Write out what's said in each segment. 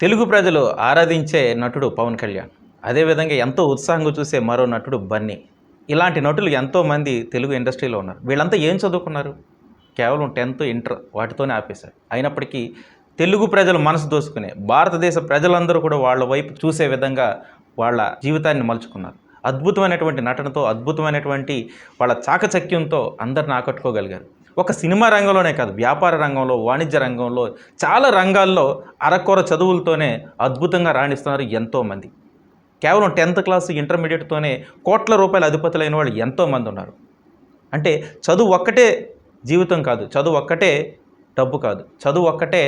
తెలుగు ప్రజలు ఆరాధించే నటుడు పవన్ కళ్యాణ్. అదేవిధంగా ఎంతో ఉత్సాహంగా చూసే మరో నటుడు బన్నీ. ఇలాంటి నటులు ఎంతోమంది తెలుగు ఇండస్ట్రీలో ఉన్నారు. వీళ్ళంతా ఏం చదువుకున్నారు? కేవలం 10th, ఇంటర్ వాటితోనే ఆపేశారు. అయినప్పటికీ తెలుగు ప్రజలు మనసు దోసుకునే భారతదేశ ప్రజలందరూ కూడా వాళ్ళ వైపు చూసే విధంగా వాళ్ళ జీవితాన్ని మలుచుకున్నారు. అద్భుతమైనటువంటి నటనతో, అద్భుతమైనటువంటి వాళ్ళ చాకచక్యంతో అందరిని ఆకట్టుకోగలిగారు. ఒక సినిమా రంగంలోనే కాదు, వ్యాపార రంగంలో, వాణిజ్య రంగంలో, చాలా రంగాల్లో అరకొర చదువులతోనే అద్భుతంగా రాణిస్తున్నారు ఎంతోమంది. కేవలం 10th క్లాస్, ఇంటర్మీడియట్తోనే కోట్ల రూపాయల అధిపతులైన వాళ్ళు ఎంతోమంది ఉన్నారు. అంటే చదువు ఒక్కటే జీవితం కాదు, చదువు ఒక్కటే డబ్బు కాదు, చదువు ఒక్కటే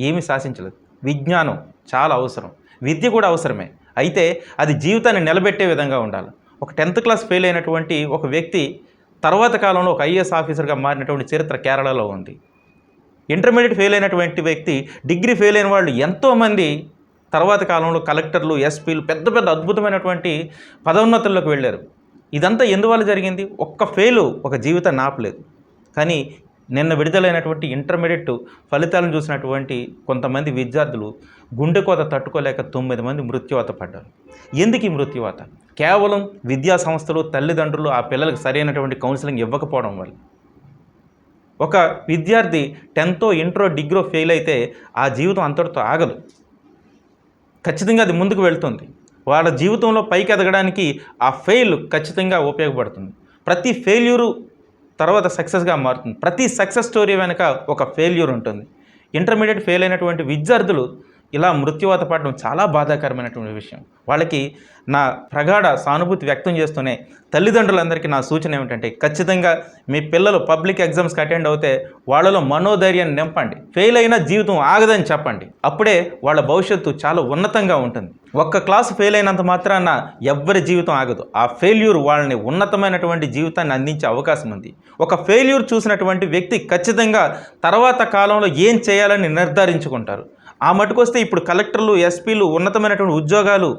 ఏమీ శాసించలేదు. విజ్ఞానం చాలా అవసరం, విద్య కూడా అవసరమే. అయితే అది జీవితాన్ని నిలబెట్టే విధంగా ఉండాలి. ఒక 10th క్లాస్ ఫెయిల్ అయినటువంటి ఒక వ్యక్తి తర్వాత కాలంలో ఒక ఐఏఎస్ ఆఫీసర్గా మారినటువంటి చరిత్ర కేరళలో ఉంది. ఇంటర్మీడియట్ ఫెయిల్ అయినటువంటి వ్యక్తి, డిగ్రీ ఫెయిల్ అయిన వాళ్ళు ఎంతోమంది తర్వాత కాలంలో కలెక్టర్లు, ఎస్పీలు, పెద్ద పెద్ద అద్భుతమైనటువంటి పదోన్నతుల్లోకి వెళ్ళారు. ఇదంతా ఎందువల్ల జరిగింది? ఒక్క ఫెయిలు ఒక జీవితాన్ని ఆపలేదు. కానీ నిన్న విడుదలైనటువంటి ఇంటర్మీడియట్ ఫలితాలను చూసినటువంటి కొంతమంది విద్యార్థులు గుండెకోత తట్టుకోలేక 9 మంది మృత్యువాత పడ్డారు. ఎందుకు ఈ మృత్యువాత? కేవలం విద్యా సంస్థలు, తల్లిదండ్రులు ఆ పిల్లలకు సరైనటువంటి కౌన్సిలింగ్ ఇవ్వకపోవడం వల్ల. ఒక విద్యార్థి 10th, ఇంటర్, డిగ్రీ ఫెయిల్ అయితే ఆ జీవితం అంతటితో ఆగదు. ఖచ్చితంగా అది ముందుకు వెళ్తుంది. వాళ్ళ జీవితంలో పైకి ఎదగడానికి ఆ ఫెయిల్ ఖచ్చితంగా ఉపయోగపడుతుంది. ప్రతి ఫెయిల్యూరు తర్వాత సక్సెస్గా మారుతుంది. ప్రతి సక్సెస్ స్టోరీ వెనక ఒక ఫెయిల్యూర్ ఉంటుంది. ఇంటర్మీడియట్ ఫెయిల్ అయినటువంటి విద్యార్థులు ఇలా మృత్యువాత పడడం చాలా బాధాకరమైనటువంటి విషయం. వాళ్ళకి నా ప్రగాఢ సానుభూతి వ్యక్తం చేస్తూనే తల్లిదండ్రులందరికీ నా సూచన ఏమిటంటే, ఖచ్చితంగా మీ పిల్లలు పబ్లిక్ ఎగ్జామ్స్కి అటెండ్ అవుతే వాళ్ళలో మనోధైర్యాన్ని నింపండి. ఫెయిల్ అయినా జీవితం ఆగదని చెప్పండి. అప్పుడే వాళ్ళ భవిష్యత్తు చాలా ఉన్నతంగా ఉంటుంది. ఒక్క క్లాసు ఫెయిల్ అయినంత మాత్రాన ఎవ్వరి జీవితం ఆగదు. ఆ ఫెయిల్యూర్ వాళ్ళని ఉన్నతమైనటువంటి జీవితాన్ని అందించే అవకాశం ఉంది. ఒక ఫెయిల్యూర్ చూసినటువంటి వ్యక్తి ఖచ్చితంగా తర్వాత కాలంలో ఏం చేయాలని నిర్ధారించుకుంటారు. ఆ మటుకొస్తే ఇప్పుడు కలెక్టర్లు, ఎస్పీలు, ఉన్నతమైనటువంటి ఉద్యోగాలు,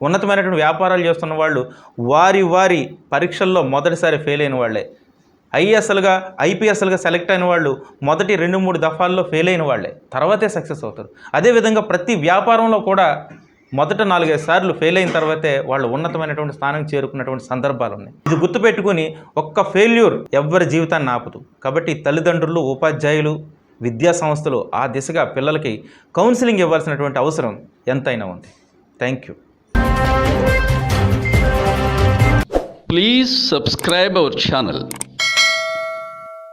ఉన్నతమైనటువంటి వ్యాపారాలు చేస్తున్న వాళ్ళు వారి పరీక్షల్లో మొదటిసారి ఫెయిల్ అయిన వాళ్ళే. ఐఏఎస్లుగా, ఐపీఎస్లుగా సెలెక్ట్ అయిన వాళ్ళు మొదటి 2-3 దఫాల్లో ఫెయిల్ అయిన వాళ్ళే, తర్వాతే సక్సెస్ అవుతారు. అదేవిధంగా ప్రతి వ్యాపారంలో కూడా మొదట 4-5 సార్లు ఫెయిల్ అయిన తర్వాతే వాళ్ళు ఉన్నతమైనటువంటి స్థానం చేరుకున్నటువంటి సందర్భాలు ఉన్నాయి. ఇది గుర్తుపెట్టుకుని ఒక్క ఫెయిల్యూర్ ఎవ్వరి జీవితాన్ని ఆపుతూ. కాబట్టి తల్లిదండ్రులు, ఉపాధ్యాయులు, విద్యా సంస్థలు ఆ దిశగా పిల్లలకి కౌన్సిలింగ్ ఇవ్వాల్సినటువంటి అవసరం ఎంతైనా ఉంది. Thank you. Please subscribe our channel.